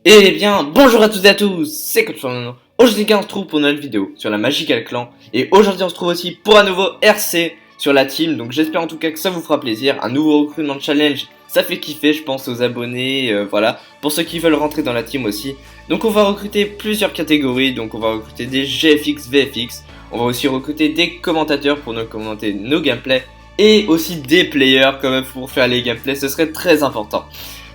Eh bien, bonjour à toutes et à tous, c'est Coach Fernando. Aujourd'hui, on se trouve pour une nouvelle vidéo sur la Magical Clan. Et aujourd'hui, on se trouve aussi pour un nouveau RC sur la team. Donc j'espère en tout cas que ça vous fera plaisir. Un nouveau recrutement challenge, ça fait kiffer, je pense, aux abonnés. Voilà, pour ceux qui veulent rentrer dans la team aussi. Donc on va recruter plusieurs catégories. Donc on va recruter des GFX, VFX. On va aussi recruter des commentateurs pour nous commenter nos gameplays. Et aussi des players quand même pour faire les gameplays, ce serait très important.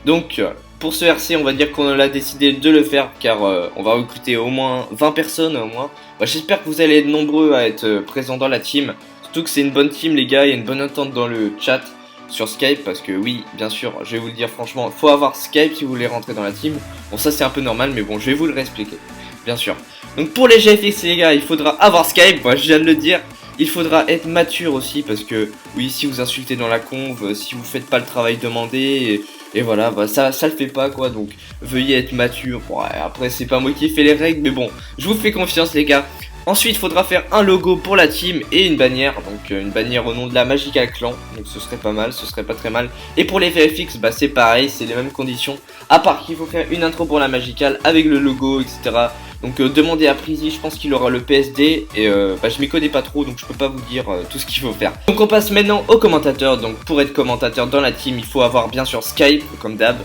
Donc pour ce RC, on va dire qu'on a décidé de le faire car on va recruter au moins 20 personnes au moins. J'espère que vous allez être nombreux à être présents dans la team. Surtout que c'est une bonne team les gars, il y a une bonne entente dans le chat sur Skype parce que oui, bien sûr, je vais vous le dire franchement, il faut avoir Skype si vous voulez rentrer dans la team. Bon ça c'est un peu normal mais bon, je vais vous le réexpliquer, bien sûr. Donc pour les GFX les gars, il faudra avoir Skype, moi je viens de le dire. Il faudra être mature aussi parce que oui, si vous insultez dans la conve, si vous faites pas le travail demandé et voilà, bah ça le fait pas quoi, donc veuillez être mature. Bon, ouais, après c'est pas moi qui ai fait les règles mais bon, je vous fais confiance les gars. Ensuite il faudra faire un logo pour la team et une bannière, donc une bannière au nom de la Magical Clan, donc ce serait pas mal, ce serait pas très mal. Et pour les VFX, bah c'est pareil, c'est les mêmes conditions, à part qu'il faut faire une intro pour la Magical avec le logo etc. Donc demandez à Prezi, je pense qu'il aura le PSD et je m'y connais pas trop donc je peux pas vous dire tout ce qu'il faut faire. Donc on passe maintenant aux commentateurs. Donc pour être commentateur dans la team, il faut avoir bien sûr Skype comme d'hab.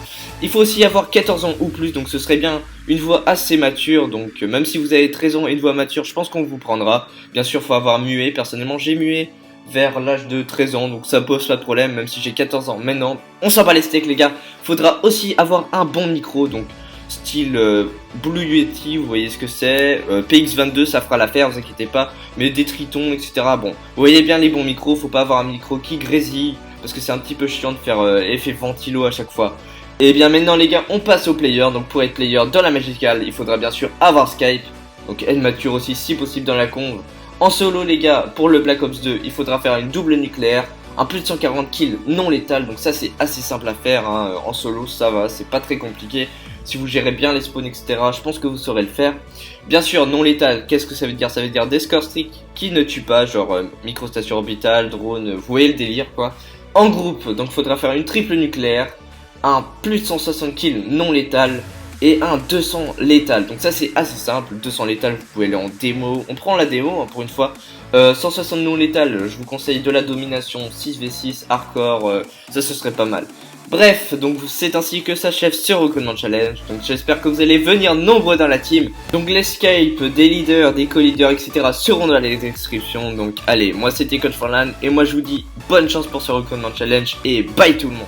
Il faut aussi avoir 14 ans ou plus, donc ce serait bien une voix assez mature. Donc même si vous avez 13 ans et une voix mature, je pense qu'on vous prendra. Bien sûr, faut avoir mué. Personnellement, j'ai mué vers l'âge de 13 ans, donc ça pose pas de problème, même si j'ai 14 ans maintenant. On s'en bat les steaks les gars. Faudra aussi avoir un bon micro, donc style Blue Yeti, vous voyez ce que c'est, PX22 ça fera l'affaire, vous inquiétez pas, mais des tritons etc. Bon, vous voyez bien les bons micros, faut pas avoir un micro qui grésille, parce que c'est un petit peu chiant de faire effet ventilo à chaque fois. Et bien maintenant les gars, on passe aux players. Donc pour être player dans la Magical, il faudra bien sûr avoir Skype, donc être mature aussi si possible dans la conve. En solo les gars, pour le Black Ops 2, il faudra faire une double nucléaire, un plus de 140 kills non létal, donc ça c'est assez simple à faire, hein. En solo ça va, c'est pas très compliqué. Si vous gérez bien les spawns etc, je pense que vous saurez le faire. Bien sûr non létal, qu'est-ce que ça veut dire? Ça veut dire des score streaks qui ne tuent pas, genre microstation orbitale, drone, vous voyez le délire quoi. En groupe, donc faudra faire une triple nucléaire, un plus de 160 kills non létal et un 200 létal. Donc ça c'est assez simple, 200 létal vous pouvez aller en démo, on prend la démo hein, pour une fois. 160 non létal, je vous conseille de la domination 6v6 hardcore, ça ce serait pas mal. Bref, donc c'est ainsi que s'achève ce recrutement challenge. Donc j'espère que vous allez venir nombreux dans la team. Donc les Skype des leaders, des co-leaders, etc. seront dans la description. Donc allez, moi c'était Coach Forlan et moi je vous dis bonne chance pour ce recrutement challenge et bye tout le monde.